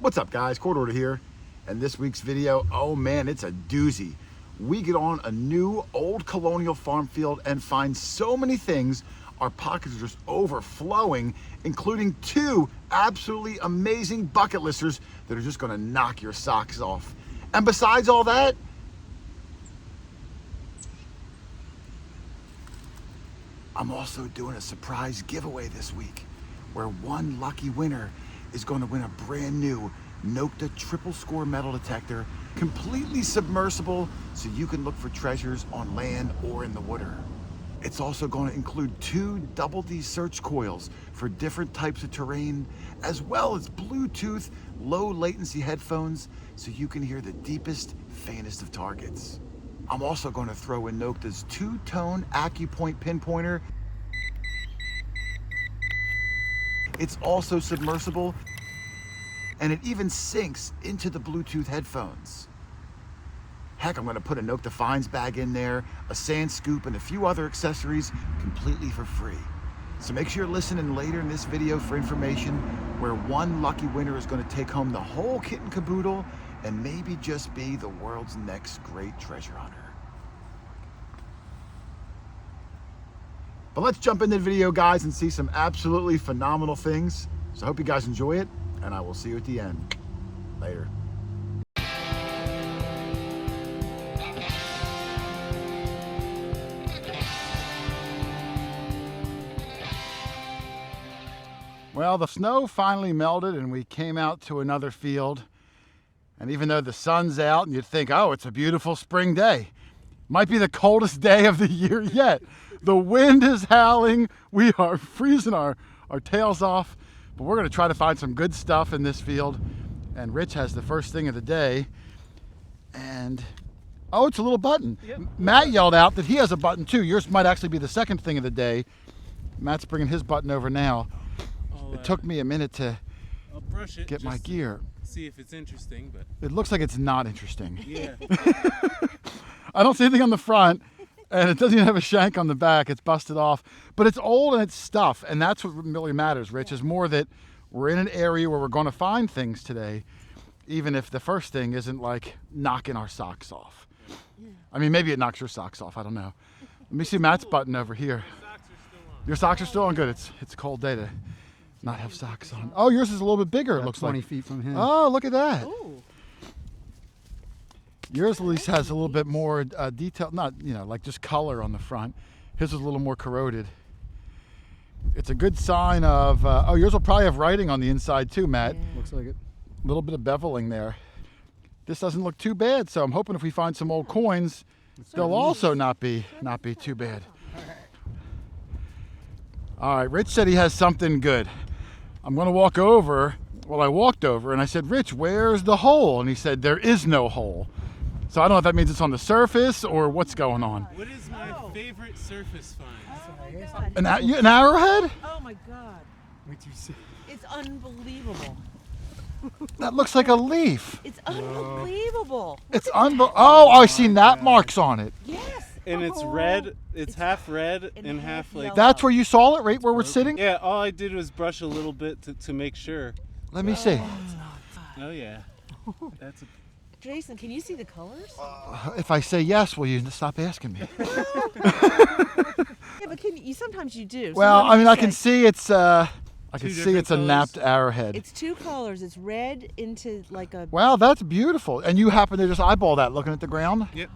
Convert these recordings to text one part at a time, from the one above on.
What's up guys, QuarterHoarder here, and this week's video, oh man, it's a doozy. We get on a new old Colonial farm field and find so many things, our pockets are just overflowing, including two absolutely amazing bucket listers that are just gonna knock your socks off. And besides all that, I'm also doing a surprise giveaway this week where one lucky winner is going to win a brand new Nokta triple score metal detector, completely submersible, so you can look for treasures on land or in the water. It's also going to include 2 double D search coils for different types of terrain, as well as Bluetooth low latency headphones so you can hear the deepest, faintest of targets. I'm also going to throw in Nokta's 2-tone AccuPoint pinpointer. It's also submersible, and it even syncs into the Bluetooth headphones. Heck, I'm going to put a Nokta finds bag in there, a sand scoop, and a few other accessories completely for free. So make sure you're listening later in this video for information where one lucky winner is going to take home the whole kit and caboodle and maybe just be the world's next great treasure hunter. But let's jump into the video, guys, and see some absolutely phenomenal things. So I hope you guys enjoy it, and I will see you at the end. Later. Well, the snow finally melted and we came out to another field. And even though the sun's out and you'd think, oh, it's a beautiful spring day, might be the coldest day of the year yet. The wind is howling. We are freezing our tails off, but we're going to try to find some good stuff in this field. And Rich has the first thing of the day. And, oh, it's a little button. Yep. Matt yelled out that he has a button too. Yours might actually be the second thing of the day. Matt's bringing his button over now. It took me a minute to get my gear. See if it's interesting, but it looks like it's not interesting. Yeah. I don't see anything on the front, and it doesn't even have a shank on the back. It's busted off, but it's old and it's stuff, and that's what really matters, Rich, is more that we're in an area where we're going to find things today, even if the first thing isn't like knocking our socks off. Yeah. I mean, maybe it knocks your socks off. I don't know. Let me see Matt's button over here. Your socks are still on. Good. It's a cold day to not have socks on. Oh, yours is a little bit bigger, it looks 20 like. 20 feet from him. Oh, look at that. Ooh. Yours at least has a little bit more detail, not, like just color on the front. His is a little more corroded. It's a good sign of, oh, yours will probably have writing on the inside too, Matt. Yeah. Looks like it. A little bit of beveling there. This doesn't look too bad, so I'm hoping if we find some old coins, they'll also not be too bad. All right, Rich said he has something good. I'm going to walk over. Well, I walked over and I said, Rich, where's the hole? And he said, there is no hole. So I don't know if that means it's on the surface or what's going on. What is my favorite surface find? Oh my God. An arrowhead? Oh my God. Wait till you see. It's unbelievable. That looks like a leaf. It's unbelievable. It's Oh, I see knot marks on it. Yes. And it's red. It's half red and half like. yellow. That's where you saw it, right where we're sitting? Yeah. All I did was brush a little bit to make sure. Let me see. Oh yeah. That's a. Jason, can you see the colors? If I say yes, will you stop asking me? Yeah, but sometimes you do. Well, Sometimes I mean, you I can say- see it's I can Two see different it's a colors. napped arrowhead. It's 2 colors. It's red into like a. Wow, that's beautiful. And you happen to just eyeball that looking at the ground? Yep.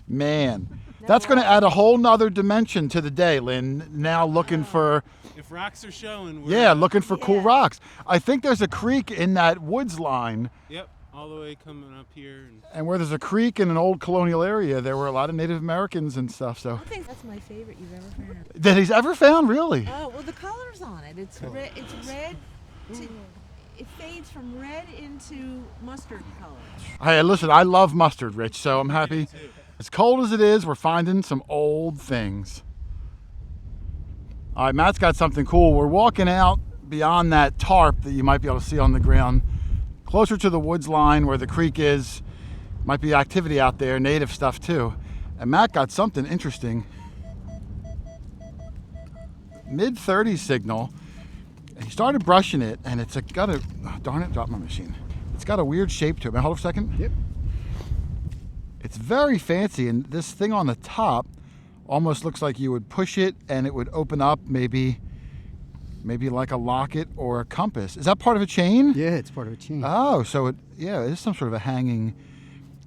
Man, that's going to add a whole nother dimension to the day, Lynn. Now looking for, If rocks are showing. looking for cool Yeah. rocks. I think there's a creek in that woods line. Yep. All the way coming up here. And where there's a creek in an old colonial area, there were a lot of Native Americans and stuff. So I think that's my favorite you've ever found. that he's ever found, really? Oh well, the colors on it. It's red. It's red. It fades from red into mustard color. Hey, listen, I love mustard, Rich. So I'm happy. As cold as it is, we're finding some old things. All right, Matt's got something cool. We're walking out beyond that tarp that you might be able to see on the ground, closer to the woods line where the creek is. Might be activity out there, native stuff too. And Matt got something interesting. Mid-30s signal. And he started brushing it, and it's got a, oh, darn it, dropped my machine. It's got a weird shape to it. Hold on a second. Yep. It's very fancy, and this thing on the top almost looks like you would push it and it would open up, maybe like a locket or a compass. Is that part of a chain? Yeah, it's part of a chain. Oh, so it is some sort of a hanging.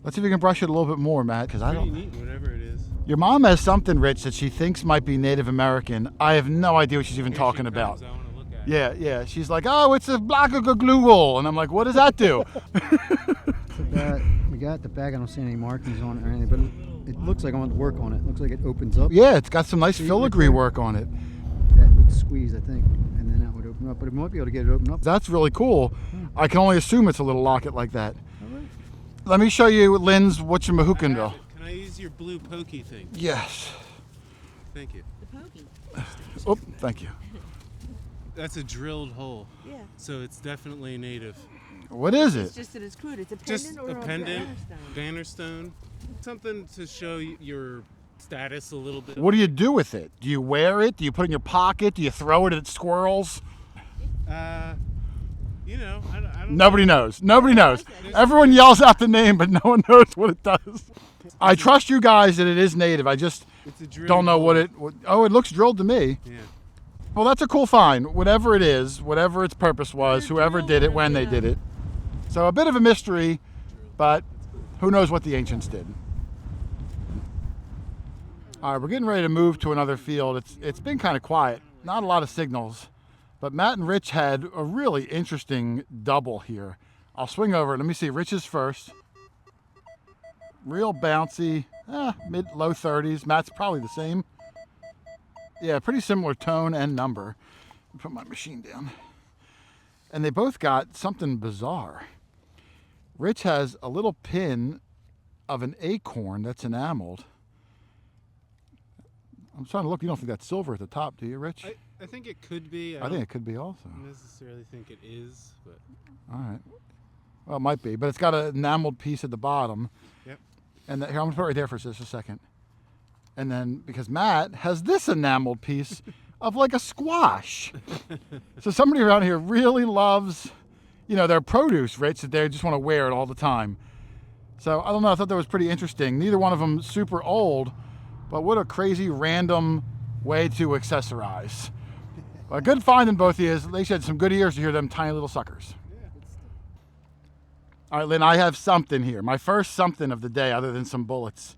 Let's see if we can brush it a little bit more, Matt, because I Pretty don't. neat, whatever it is. Your mom has something, Rich, that she thinks might be Native American. I have no idea what she's even Here talking she about. comes, I wanna look at it. Yeah. She's like, oh, it's a block of glue wool, and I'm like, what does that do? So that, we got the bag. I don't see any markings on it or anything, but it looks like I want to work on it. It looks like it opens up. Yeah, it's got some nice See, filigree right there? work on it. That would squeeze, I think, and then that would open up. But it might be able to get it open up. That's really cool. I can only assume it's a little locket like that. All right. Let me show you Lynn's I whatchamahookinville. have it. Can I use your blue pokey thing? Yes. Thank you. The pokey. Oh, thank you. That's a drilled hole. Yeah. So it's definitely native. What is It's it? just that it's crude. It's a Just pendant or a pendant, bannerstone? banner stone, something to show your status a little bit. What do you do with it? Do you wear it? Do you put it in your pocket? Do you throw it at squirrels? You know, I don't Nobody know. knows. Nobody knows. Everyone yells out the name, but no one knows what it does. I trust you guys that it is native. I just It's a drilled don't know hole. what it. Oh, it looks drilled to me. Yeah. Well, that's a cool find. Whatever it is, whatever its purpose was, Either whoever drill did it, or when they the, did it. So a bit of a mystery, but who knows what the ancients did. All right, we're getting ready to move to another field. It's been kind of quiet, not a lot of signals, but Matt and Rich had a really interesting double here. I'll swing over. Let me see. Rich's first. Real bouncy, low 30s. Matt's probably the same. Yeah, pretty similar tone and number. Put my machine down. And they both got something bizarre. Rich has a little pin of an acorn that's enameled. I'm trying to look. You don't think that's silver at the top, do you, Rich? I think it could be. I think it could be also. don't necessarily think it is, but All right. Well, it might be, but it's got an enameled piece at the bottom. Yep. And here, I'm going to put it right there for just a second. And then, because Matt has this enameled piece of like a squash. So somebody around here really loves, their produce, Rich, that they just want to wear it all the time. So I don't know, I thought that was pretty interesting. Neither one of them super old, but what a crazy random way to accessorize. A good find in both of you. They had some good ears to hear them tiny little suckers. All right, Lynn, I have something here. My first something of the day other than some bullets.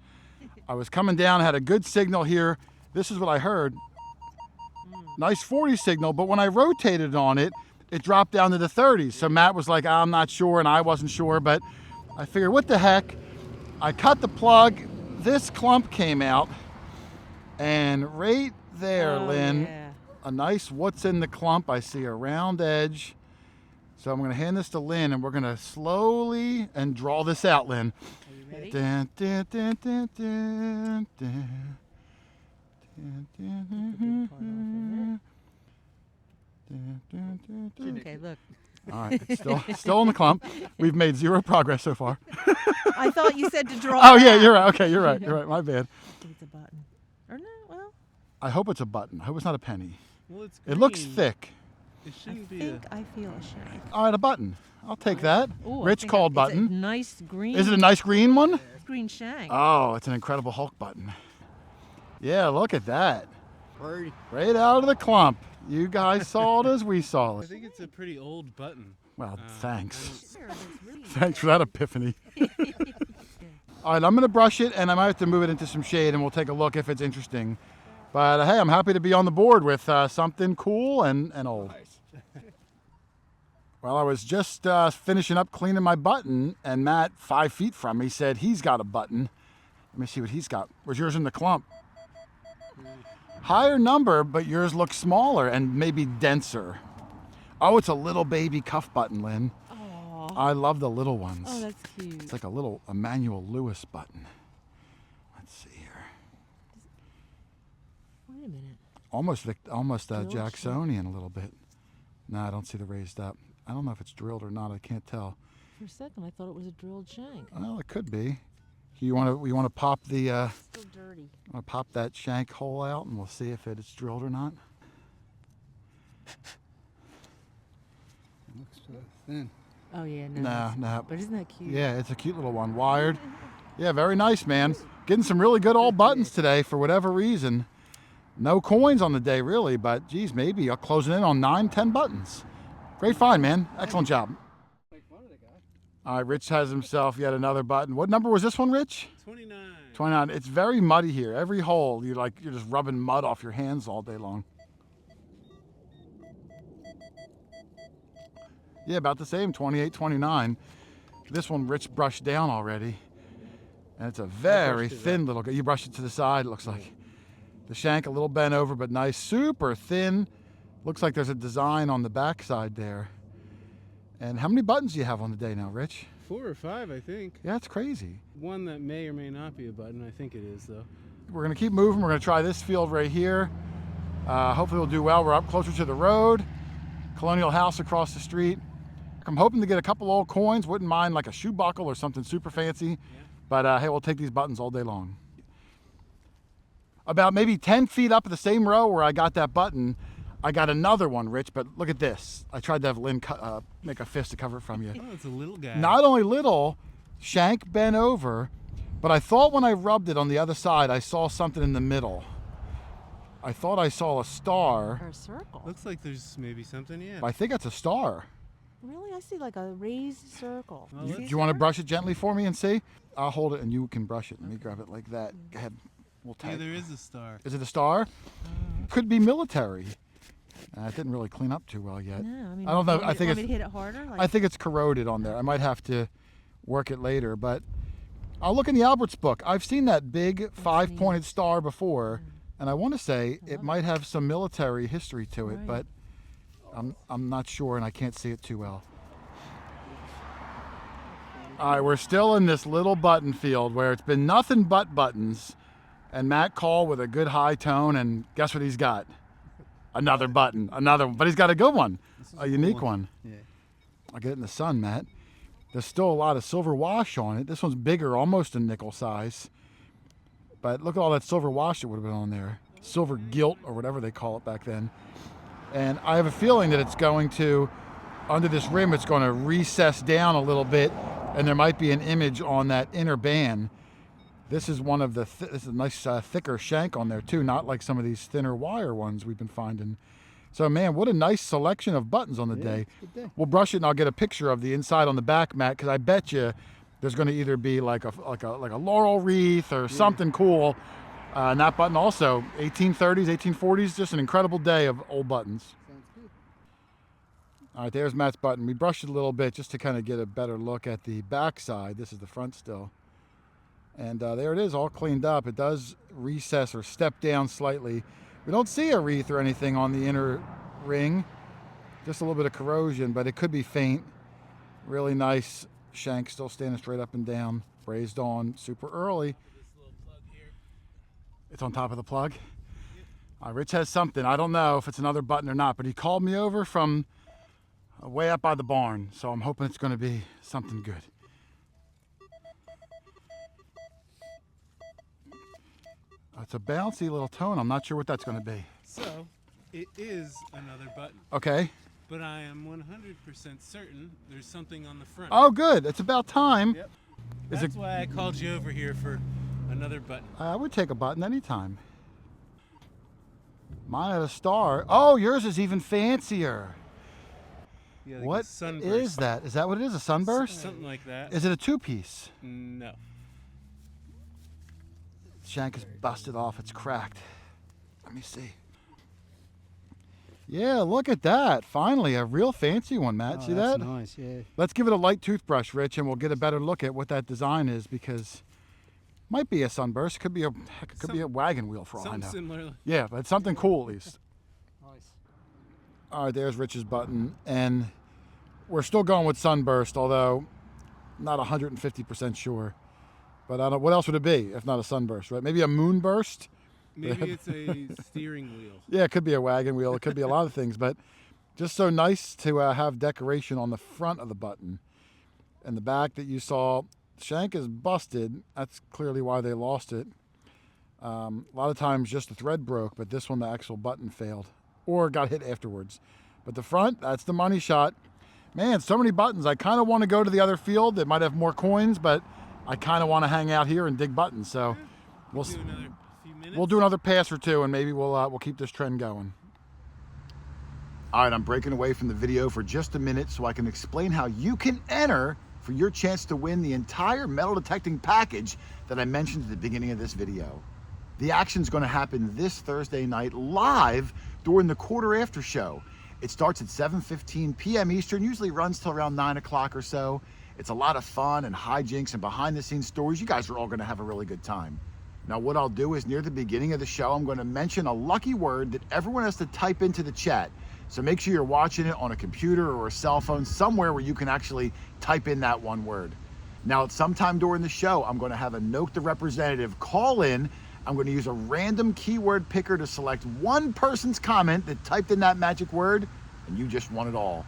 I was coming down, had a good signal here. This is what I heard. Nice 40 signal, but when I rotated on it, it dropped down to the 30s. So Matt was like, I'm not sure, and I wasn't sure, but I figured, what the heck? I cut the plug. This clump came out, and right there, Lynn, Yeah. a nice what's in the clump. I see a round edge. So I'm going to hand this to Lynn, and we're going to slowly and draw this out, Lynn. Are you ready? Dun, dun, dun, dun, dun, dun. Dun, dun, dun, dun, dun, dun, dun. Okay, look. All right, it's still in the clump. We've made zero progress so far. I thought you said to draw. Oh it yeah, out. you're right. Okay, you're right. You're right. My bad. I think it's a button. Or no, well, I hope it's a button. I hope it's not a penny. well, it's It looks green. thick. It I shouldn't be think I feel a shank. All right, a button. I'll take that. Ooh, I Rich think called it's a button. nice green. Is it a nice green one? green shank? Oh, it's an Incredible Hulk button. Yeah, look at that. Right. Right out of the clump. You guys saw it as we saw I it. think it's a pretty old button. Well, thanks. Sure, that's really Thanks for that epiphany. All right, I'm going to brush it, and I might have to move it into some shade, and we'll take a look if it's interesting. But hey, I'm happy to be on the board with something cool and old. Well, I was just finishing up cleaning my button, and Matt, 5 feet from me, said he's got a button. Let me see what he's got. Where's yours in the clump? Higher number, but yours looks smaller and maybe denser. Oh, it's a little baby cuff button, Lynn. Aw. I love the little ones. Oh, that's cute. It's like a little Emmanuel Lewis button. Let's see here. Wait a minute. Almost Drilled Jacksonian a little bit. No, I don't see the raised up. I don't know if it's drilled or not. I can't tell. For a second, I thought it was a drilled shank. Well, it could be. You want to pop the Still dirty. pop that shank hole out, and we'll see if it's drilled or not. looks thin. Oh yeah, no. No, it's no. not. But isn't that cute? Yeah, it's a cute little one. Wired. Yeah, very nice, man. Getting some really good old buttons today for whatever reason. No coins on the day, really, but geez, maybe I'll close it in on 9, 10 buttons. Great find, man. Excellent job. All right, Rich has himself yet another button. What number was this one, Rich? 29. 29. It's very muddy here. Every hole, you're just rubbing mud off your hands all day long. Yeah, about the same, 28, 29. This one Rich brushed down already. And it's a very thin little guy. You brushed it to the side, it looks like. The shank a little bent over, but nice. Super thin. Looks like there's a design on the back side there. And how many buttons do you have on the day now, Rich? 4 or 5, I think. Yeah, that's crazy. One that may or may not be a button. I think it is, though. We're going to keep moving. We're going to try this field right here. Hopefully we'll do well. We're up closer to the road. Colonial house across the street. I'm hoping to get a couple old coins. Wouldn't mind like a shoe buckle or something super fancy. Yeah. But hey, we'll take these buttons all day long. About maybe 10 feet up the same row where I got that button, I got another one, Rich, but look at this. I tried to have Lynn make a fist to cover it from you. Oh, it's a little guy. Not only little, shank bent over, but I thought when I rubbed it on the other side, I saw something in the middle. I thought I saw a star. Or a circle. Looks like there's maybe something, yeah. I think it's a star. Really? I see like a raised circle. Well, Do you want to brush it gently for me and see? I'll hold it and you can brush it. Let me grab it like that. Go ahead. We'll Yeah, tag. there is a star. Is it a star? Could be military. It didn't really clean up too well yet. No, I mean, I don't know. Want I think me it's. to hit it harder? Like, I think it's corroded on there. I might have to work it later, but I'll look in the Albert's book. I've seen that big 5-pointed star before, and I want to say it might have some military history to it, but I'm not sure and I can't see it too well. All right, we're still in this little button field where it's been nothing but buttons, and Matt called with a good high tone, and guess what he's got? Another button, another one, but he's got a good one, a unique one. Yeah. I'll get it in the sun, Matt. There's still a lot of silver wash on it. This one's bigger, almost a nickel size. But look at all that silver wash that would have been on there. Silver gilt, or whatever they call it back then. And I have a feeling that it's going to, under this rim, it's going to recess down a little bit, and there might be an image on that inner band. This is one of the, this is a nice thicker shank on there too, not like some of these thinner wire ones we've been finding. So man, what a nice selection of buttons on the day. Good day. We'll brush it and I'll get a picture of the inside on the back, Matt, because I bet you there's going to either be like a laurel wreath or something cool. And that button also, 1830s, 1840s, just an incredible day of old buttons. Sounds good. All right, there's Matt's button. We brushed it a little bit just to kind of get a better look at the back side. This is the front still. And there it is, all cleaned up. It does recess or step down slightly. We don't see a wreath or anything on the inner ring. Just a little bit of corrosion, but it could be faint. Really nice shank, still standing straight up and down. Brazed on super early. It's on top of the plug. Rich has something. I don't know if it's another button or not, but he called me over from way up by the barn. So I'm hoping it's going to be something good. It's a bouncy little tone. I'm not sure what that's going to be. So, it is another button. Okay. But I am 100% certain there's something on the front. Oh, good. It's about time. Yep. Is That's it? why I called you over here for another button. I would take a button anytime. Mine had a star. Oh, yours is even fancier. Yeah, like What a sunburst. is that? Is that what it is? A sunburst? Something like that. Is it a two-piece? No. Shank is busted off. It's cracked. Let me see. Yeah, look at that. Finally, a real fancy one, Matt. See that's that? nice, yeah. Let's give it a light toothbrush, Rich, and we'll get a better look at what that design is, because might be a sunburst. Could be a be a wagon wheel for all I Something know. similar. Yeah, but something cool at least. Nice. All right, there's Rich's button, and we're still going with sunburst, although not 150% sure. But I don't. What else would it be if not a sunburst, right? Maybe a moonburst. Maybe it's a steering wheel. Yeah, it could be a wagon wheel. It could be a lot of things, but just so nice to have decoration on the front of the button. And the back that you saw, shank is busted. That's clearly why they lost it. A lot of times just the thread broke, but this one, the actual button failed or got hit afterwards. But the front, that's the money shot. Man, so many buttons. I kind of want to go to the other field that might have more coins, but I kind of want to hang out here and dig buttons. So We'll do another few minutes. we'll do another pass or two, and maybe we'll keep this trend going. All right, I'm breaking away from the video for just a minute so I can explain how you can enter for your chance to win the entire metal detecting package that I mentioned at the beginning of this video. The action's going to happen this Thursday night live during the quarter after show. It starts at 7:15 p.m. Eastern, usually runs till around 9 o'clock or so. It's a lot of fun and hijinks and behind the scenes stories. You guys are all going to have a really good time. Now what I'll do is near the beginning of the show, I'm going to mention a lucky word that everyone has to type into the chat. So make sure you're watching it on a computer or a cell phone, somewhere where you can actually type in that one word. Now at some time during the show, I'm going to have a Note the Representative call in. I'm going to use a random keyword picker to select one person's comment that typed in that magic word, and you just won it all.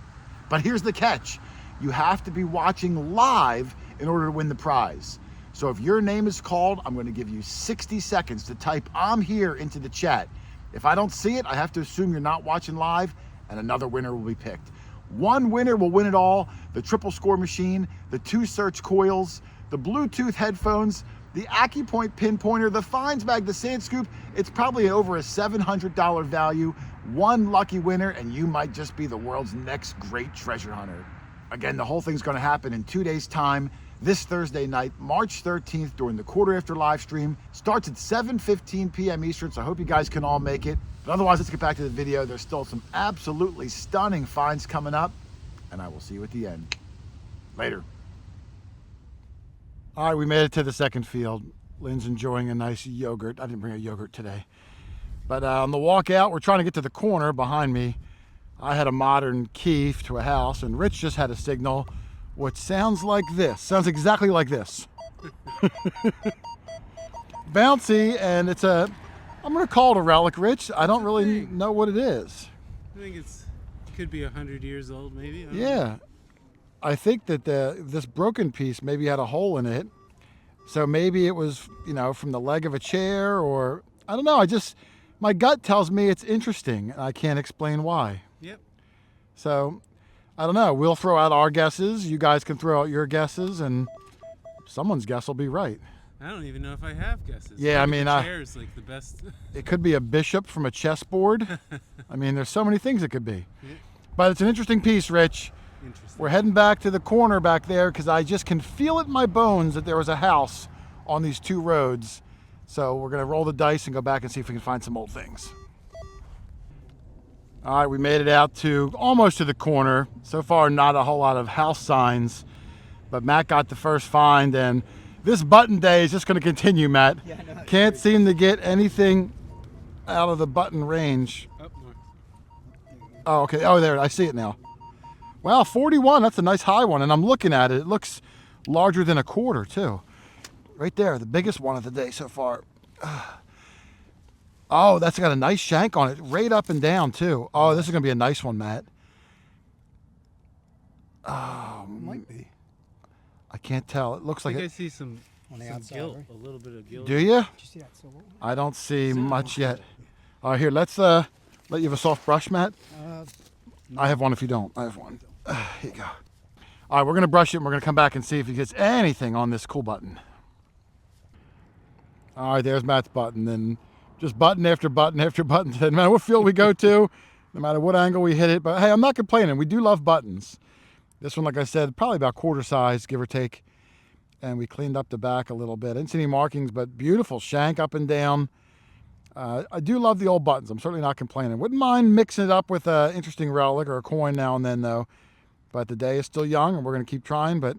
But here's the catch. You have to be watching live in order to win the prize. So if your name is called, I'm going to give you 60 seconds to type "I'm here" into the chat. If I don't see it, I have to assume you're not watching live, and another winner will be picked. One winner will win it all: the triple score machine, the 2 search coils, the Bluetooth headphones, the AccuPoint pinpointer, the Finds bag, the sand scoop. It's probably over a $700 value. One lucky winner, and you might just be the world's next great treasure hunter. Again, the whole thing's going to happen in 2 days' time, this Thursday night, March 13th, during the quarter after live stream. Starts at 7:15 p.m. Eastern, so I hope you guys can all make it. But otherwise, let's get back to the video. There's still some absolutely stunning finds coming up, and I will see you at the end. Later. All right, we made it to the second field. Lynn's enjoying a nice yogurt. I didn't bring a yogurt today. But on the walk out, we're trying to get to the corner behind me. I had a modern key to a house, and Rich just had a signal, which sounds like this. Sounds exactly like this. Bouncy, and it's a, I'm going to call it a relic, Rich. I don't really know what it is. I think it could be 100 years old, maybe. I don't know. Yeah. I think that this broken piece maybe had a hole in it. So maybe it was, from the leg of a chair, or I don't know. My gut tells me it's interesting, and I can't explain why. Yep. So I don't know. We'll throw out our guesses. You guys can throw out your guesses, and someone's guess will be right. I don't even know if I have guesses. Yeah, I Maybe mean, the chair is like the best. It could be a bishop from a chessboard. I mean, there's so many things it could be. Yeah. But it's an interesting piece, Rich. Interesting. We're heading back to the corner back there because I just can feel it in my bones that there was a house on these 2 roads. So we're going to roll the dice and go back and see if we can find some old things. All right, we made it out to almost to the corner. So far, not a whole lot of house signs, but Matt got the first find, and this button day is just going to continue, Matt. Yeah, no, Can't seem to get anything out of the button range. Up north. Oh, okay. Oh, there. I see it now. Wow, 41. That's a nice high one, and I'm looking at it. It looks larger than a quarter, too. Right there, the biggest one of the day so far. Oh, that's got a nice shank on it, right up and down, too. Oh, this is going to be a nice one, Matt. Oh, it might be. I can't tell. It looks I like think I it. see some outside, gilt, right? a little bit of gilt. Do you? Did you see that silver one? I don't see much yet. All right, here, let's let you have a soft brush, Matt. I have one if you don't. I have one. Here you go. All right, we're going to brush it, and we're going to come back and see if he gets anything on this cool button. All right, there's Matt's button. And just button after button after button. No matter what field we go to, no matter what angle we hit it. But, hey, I'm not complaining. We do love buttons. This one, like I said, probably about quarter size, give or take. And we cleaned up the back a little bit. I didn't see any markings, but beautiful shank up and down. I do love the old buttons. I'm certainly not complaining. Wouldn't mind mixing it up with an interesting relic or a coin now and then, though. But the day is still young, and we're going to keep trying. But,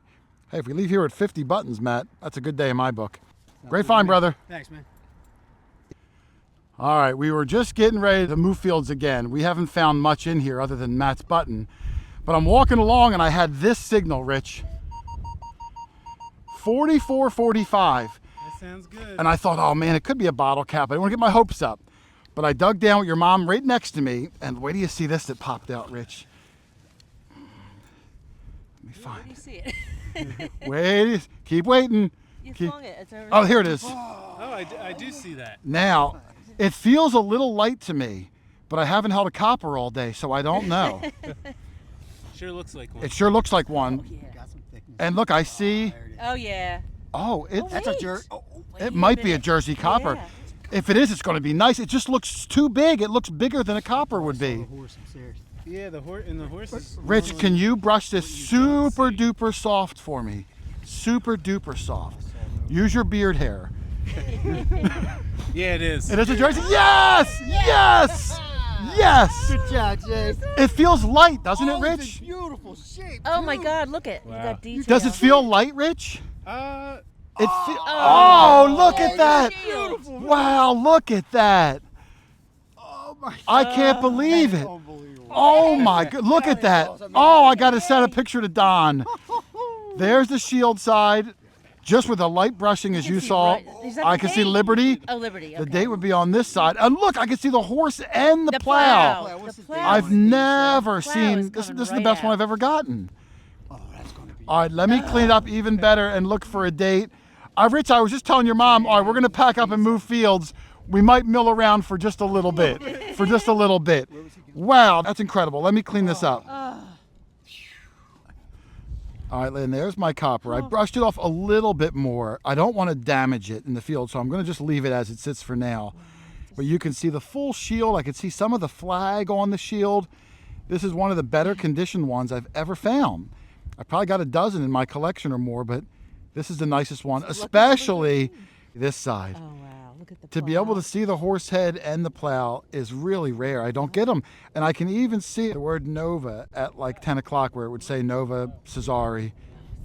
hey, if we leave here with 50 buttons, Matt, that's a good day in my book. Great find, brother. Thanks, man. All right, we were just getting ready to move fields again. We haven't found much in here other than Matt's button. But I'm walking along, and I had this signal, Rich. 4445. That sounds good. And I thought, oh, man, it could be a bottle cap. I didn't want to get my hopes up. But I dug down with your mom right next to me, and wait till you see this that popped out, Rich. Let me Where find do you it. see it? Wait, keep waiting. You Keep- flung it. It's over Oh, here it is. Oh, I do see that. Now, it feels a little light to me, but I haven't held a copper all day, so I don't know. Sure looks like one. It sure looks like one. Yeah. Got some thickness. And look, I see. There it is. Oh yeah. Oh, it's That's a Wait. jerk. it might be a Jersey copper. Yeah. If it is, it's going to be nice. It just looks too big. It looks bigger than a copper would be. Horse upstairs. Yeah, the horse is. Rich, normally can you brush this what you don't super see. duper soft for me? Super duper soft. Use your beard hair. Yeah, it is. It is a Jersey. Yes! Yes! Yes! Good job, Jay. It feels light, doesn't it, Oh, it's Rich? a beautiful shape. Oh my too. God! Look at you Wow. got detail. Does it feel light, Rich? Uh, Oh, look at that! Beautiful. Wow, look at that! Oh my. I can't believe it. Unbelievable. Oh my god, look at that. Oh, I gotta send a picture to Don. There's the shield side, just with a light brushing as you see saw. right- is that I the can see date? Liberty. Oh, Liberty. The Okay. date would be on this side. And look, I can see the horse and the plow. What's The the plow. date? I've never Plow seen is this. coming This is the right best one out. I've ever gotten. Oh, that's gonna be. All right, let me clean it up even better and look for a date. Rich, I was just telling your mom, all right, we're gonna pack up and move fields. We might mill around for just a little bit. For just a little bit. Wow, that's incredible. Let me clean this up. All right, Lynn, there's my copper. I brushed it off a little bit more. I don't want to damage it in the field, so I'm gonna just leave it as it sits for now. But you can see the full shield. I can see some of the flag on the shield. This is one of the better conditioned ones I've ever found. I probably got a dozen in my collection or more, but this is the nicest one, especially this side. Oh wow! Look at the. To be able plow. to see the horse head and the plow is really rare. I don't get them. And I can even see the word Nova at like 10 o'clock where it would say Nova Cesari,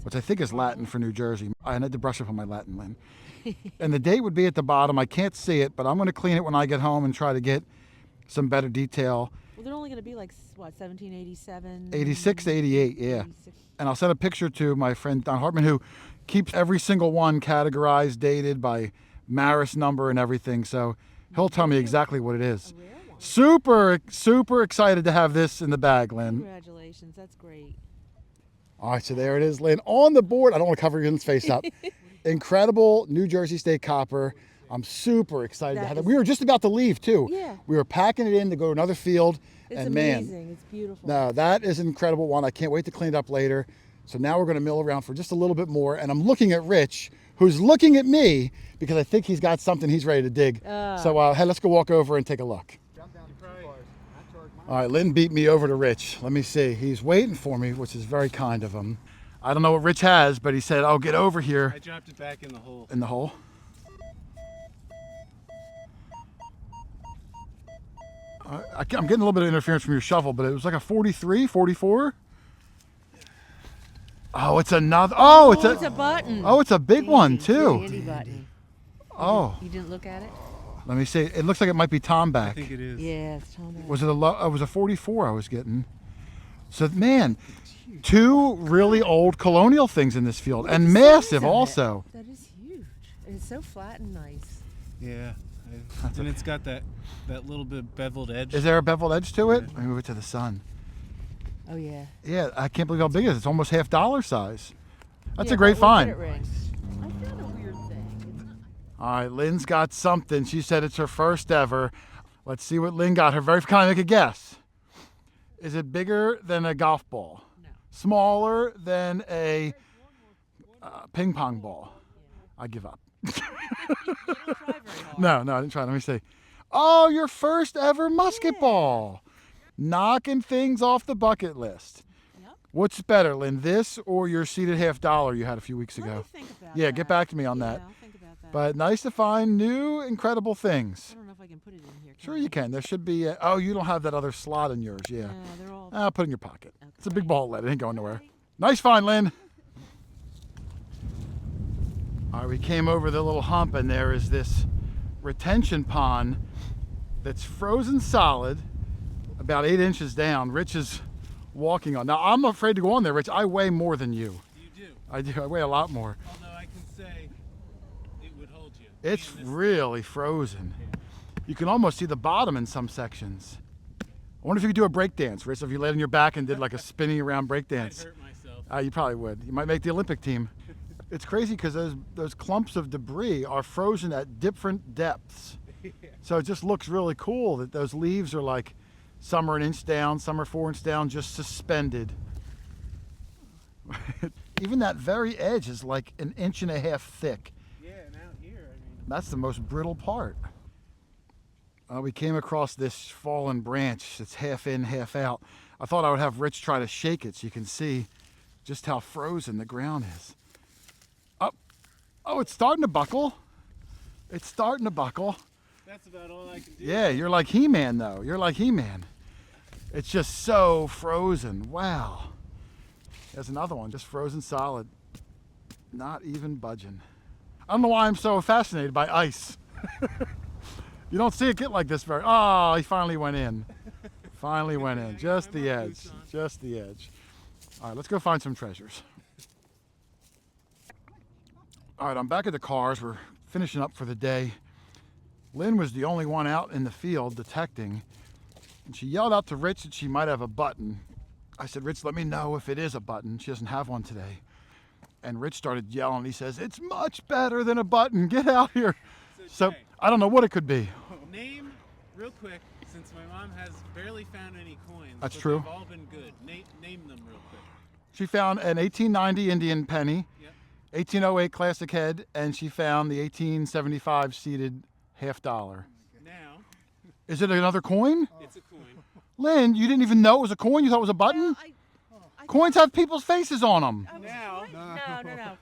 which I think is Latin for New Jersey. I had to brush up on my Latin, Lynn. And the date would be at the bottom. I can't see it, but I'm going to clean it when I get home and try to get some better detail. Well, they're only going to be like what, 1787. 86 to 88, yeah. 86. And I'll send a picture to my friend Don Hartman, who keeps every single one categorized, dated by Maris number and everything. So he'll tell me exactly what it is. A rare one. Super, super excited to have this in the bag, Lynn. Congratulations! That's great. All right, so there it is, Lynn. On the board, I don't want to cover your face up. Incredible New Jersey State copper. I'm super excited to That have it. is- We were just about to leave, too. Yeah. We were packing it in to go to another field. It's and man, amazing. It's beautiful. no, that is an incredible one. I can't wait to clean it up later. So now we're going to mill around for just a little bit more. And I'm looking at Rich, who's looking at me because I think he's got something he's ready to dig. So hey, let's go walk over and take a look. All right, Lynn beat me over to Rich. Let me see. He's waiting for me, which is very kind of him. I don't know what Rich has, but he said, "Oh, get over here." I dropped it back in the hole. In the hole. I'm getting a little bit of interference from your shovel, but it was like a 43, 44. Oh, it's another. Oh, It's a button. Oh, it's a big one too. Dandy button. Oh, You didn't look at it? let me see. It looks like it might be Tom I back. think it is. Yeah, it's Tom. Was it it was a 44 I was getting. So man, two really old Colonial things in this field, and massive of it. also. That is huge. And it's so flat and nice. Yeah. And it's got that little bit beveled edge. Is there a beveled edge to it? Let me move it to the sun. Oh yeah. Yeah, I can't believe how big it is. It's almost half dollar size. That's Yeah, a great we'll get find. it rigged. I found a weird thing. All right, Lynn's got something. She said it's her first ever. Let's see what Lynn got. Can I make a guess? Is it bigger than a golf ball? No. Smaller than a ping pong ball? I give up. You don't try very hard. No, I didn't try. Let me see. Oh, your first ever musket ball. Knocking things off the bucket list. Yep. What's better, Lynn, this or your seated half dollar you had a few weeks Let me ago? think about Yeah, that. get back to me on that. Yeah, I'll think about that. But nice to find new, incredible things. I don't know if I can put it in here. Sure you can. There should be. Oh, you don't have that other slot in yours. Yeah. They're all. Put it in your pocket. It's a Okay. big ball lead. It ain't going nowhere. Nice find, Lynn. All right, we came over the little hump, and there is this retention pond that's frozen solid, about 8 inches down. Rich is walking on. Now, I'm afraid to go on there, Rich. I weigh more than you. You do. I do. I weigh a lot more. Although I can say it would hold you. It's Being this- really frozen. You can almost see the bottom in some sections. I wonder if you could do a break dance, Rich. If you laid on your back and did like a spinning around break I'd dance. hurt myself. You probably would. You might make the Olympic team. It's crazy because those clumps of debris are frozen at different depths. So it just looks really cool that those leaves are like, some are an inch down, some are 4 inches down, just suspended. Even that very edge is like an inch and a half thick. Yeah, and out here, I mean. That's the most brittle part. We came across this fallen branch that's half in, half out. I thought I would have Rich try to shake it so you can see just how frozen the ground is. Oh, it's starting to buckle. It's starting to buckle. That's about all I can do. Yeah, you're like He-Man though. You're like He-Man. It's just so frozen. Wow. There's another one, just frozen solid. Not even budging. I don't know why I'm so fascinated by ice. You don't see it get like this very. Oh, he finally went in. Finally went in. Just the edge. Just the edge. All right, let's go find some treasures. All right, I'm back at the cars. We're finishing up for the day. Lynn was the only one out in the field detecting, and she yelled out to Rich that she might have a button. I said, Rich, let me know if it is a button. She doesn't have one today. And Rich started yelling. He says, it's much better than a button. Get out here. So I don't know what it could be. Name, real quick, since my mom has barely found any coins. That's but true. They've all been good. Name them real quick. She found an 1890 Indian penny, Yep. 1808 classic head, and she found the 1875 seated $50. Now, Is it another coin? it's a coin. Lynn, you didn't even know it was a coin? You thought it was a button? I Coins have people's faces on them. Now, No.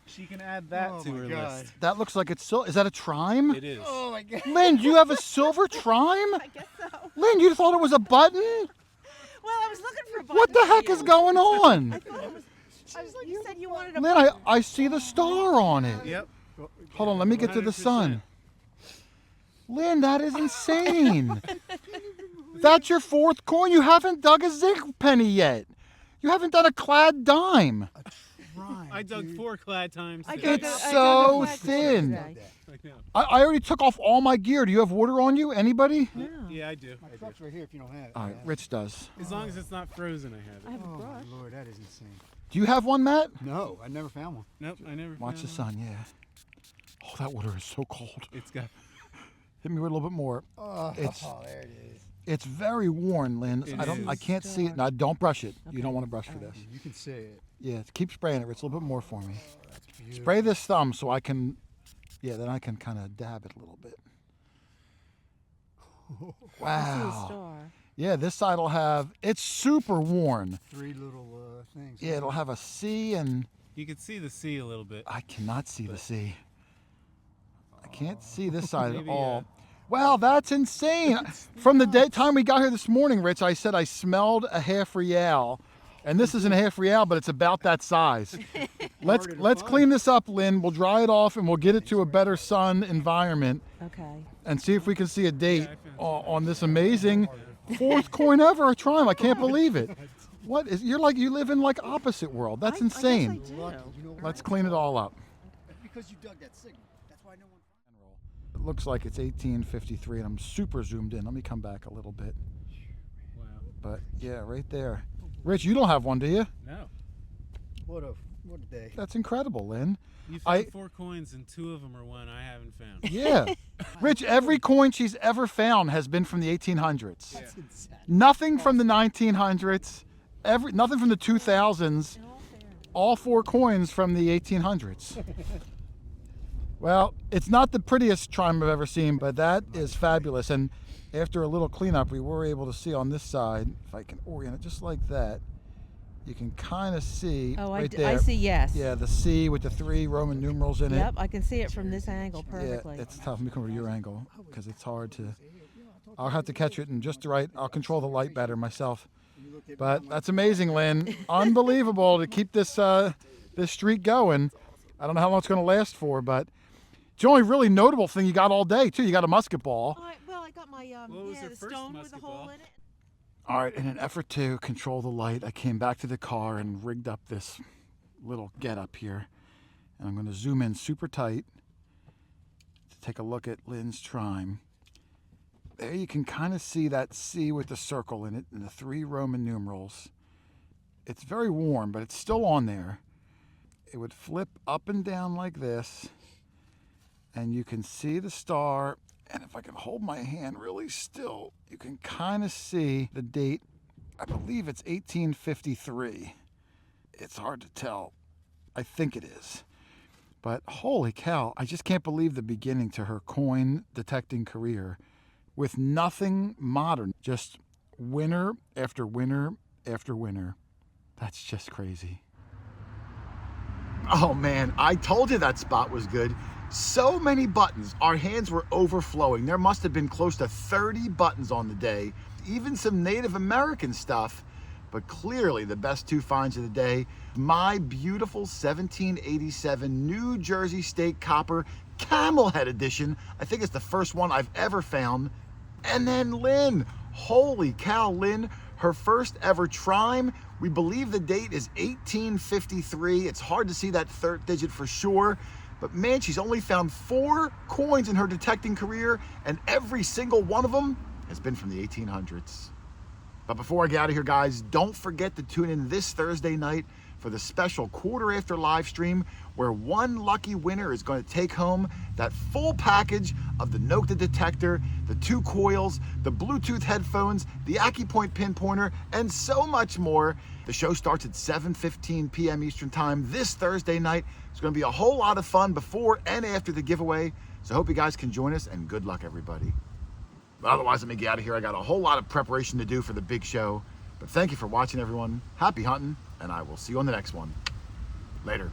she can add that to her list. That looks like it's is that a trime? It is. Oh my god. Lynn, do you have a silver trime? I guess so. Lynn, you thought it was a button? Well, I was looking for a button. What the heck is going on? I thought it was. You said you wanted a Lynn, button. I see the star on it. Yep. Hold on, let me get to the 100%. sun. Lynn, that is insane. That's your fourth coin. You haven't dug a zig penny yet. You haven't done a clad dime. I dug 4 clad times. I today. dug It's I dug a so flag thin. today. I know. I already took off all my gear. Do you have water on you? Anybody? No. Yeah, I do. My truck's right here if you don't have it. All right, Rich does. As long as it's not frozen, I have I it. have a Oh brush. my lord, that is insane. Do you have one, Matt? No, I never found one. Nope, I never. Watch the found sun, yeah. Oh, that water is so cold. one. It's got. Hit me with a little bit more. Oh, It's- there it is. It's very worn, Lynn. It I is. can't see it. Now, don't brush it. You Okay. don't want to brush for this. You can see it. Yeah, keep spraying it, Rich. A little bit more for me. That's beautiful. Spray this thumb so I can, then I can kind of dab it a little bit. I see a Wow. star. Yeah, this side will have, it's super worn. 3 little things. Yeah, it'll have a C, and You can see the sea a little bit. I cannot see the C. I can't see this side at Maybe, all. Wow, that's insane. From the time we got here this morning, Rich, I said I smelled a half real. And this isn't a half real, but it's about that size. Let's Harder to let's find. clean this up, Lynn. We'll dry it off and we'll get it to a better sun environment Okay. and see if we can see a date Yeah, I found on this amazing fourth coin ever, a trime. I can't believe it. What is you're like you live in like opposite world. That's I guess insane. I do. Lucky. You know why? Let's clean it all up. That's because you dug that signal. That's why no one. It looks like it's 1853 and I'm super zoomed in. Let me come back a little bit. Wow. But yeah, right there. Rich, you don't have one, do you? No. What a day. That's incredible, Lynn. You I- found 4 coins and 2 of them are one I haven't found. Yeah. Rich, every coin she's ever found has been from the 1800s. Yeah. That's insane. Nothing from the 1900s, nothing from the 2000s, In all fairness. all 4 coins from the 1800s. Well, it's not the prettiest trime I've ever seen, but that is fabulous. And after a little cleanup, we were able to see on this side, if I can orient it just like that, you can kind of see Oh, right I there. see. Yes. Yeah, the C with the 3 Roman numerals in Yep, I can see it from this angle it. perfectly. Yeah, it's tough. Let me come over to your angle because it's hard to. I'll have to catch it in just the right. I'll control the light better myself. But that's amazing, Lynn. Unbelievable to keep this this streak going. I don't know how long it's going to last for, but it's the only really notable thing you got all day too. You got a musket ball. Well, I got my What was her the first stone with a musket hole ball? in it. All right, in an effort to control the light, I came back to the car and rigged up this little get-up here. And I'm going to zoom in super tight to take a look at Lynn's trime. There you can kind of see that C with the circle in it and the 3 Roman numerals. It's very warm, but it's still on there. It would flip up and down like this, and you can see the star. And if I can hold my hand really still, you can kind of see the date. I believe it's 1853. It's hard to tell. I think it is. But holy cow, I just can't believe the beginning to her coin detecting career with nothing modern, just winner after winner after winner. That's just crazy. Oh man, I told you that spot was good. So many buttons, our hands were overflowing. There must have been close to 30 buttons on the day, even some Native American stuff. But clearly the best two finds of the day, my beautiful 1787 New Jersey State Copper Camel Head Edition. I think it's the first one I've ever found. And then Lynn, holy cow, Lynn, her first ever Trime. We believe the date is 1853. It's hard to see that third digit for sure, but man, she's only found 4 coins in her detecting career, and every single one of them has been from the 1800s. But before I get out of here, guys, don't forget to tune in this Thursday night for the special Quarter After live stream, where one lucky winner is going to take home that full package of the Note the Detector, the 2 coils, the Bluetooth headphones, the AccuPoint pinpointer, and so much more. The show starts at 7:15 p.m. Eastern Time this Thursday night. It's going to be a whole lot of fun before and after the giveaway, so I hope you guys can join us, and good luck, everybody. But otherwise, let me get out of here. I got a whole lot of preparation to do for the big show. But thank you for watching, everyone. Happy hunting, and I will see you on the next one. Later.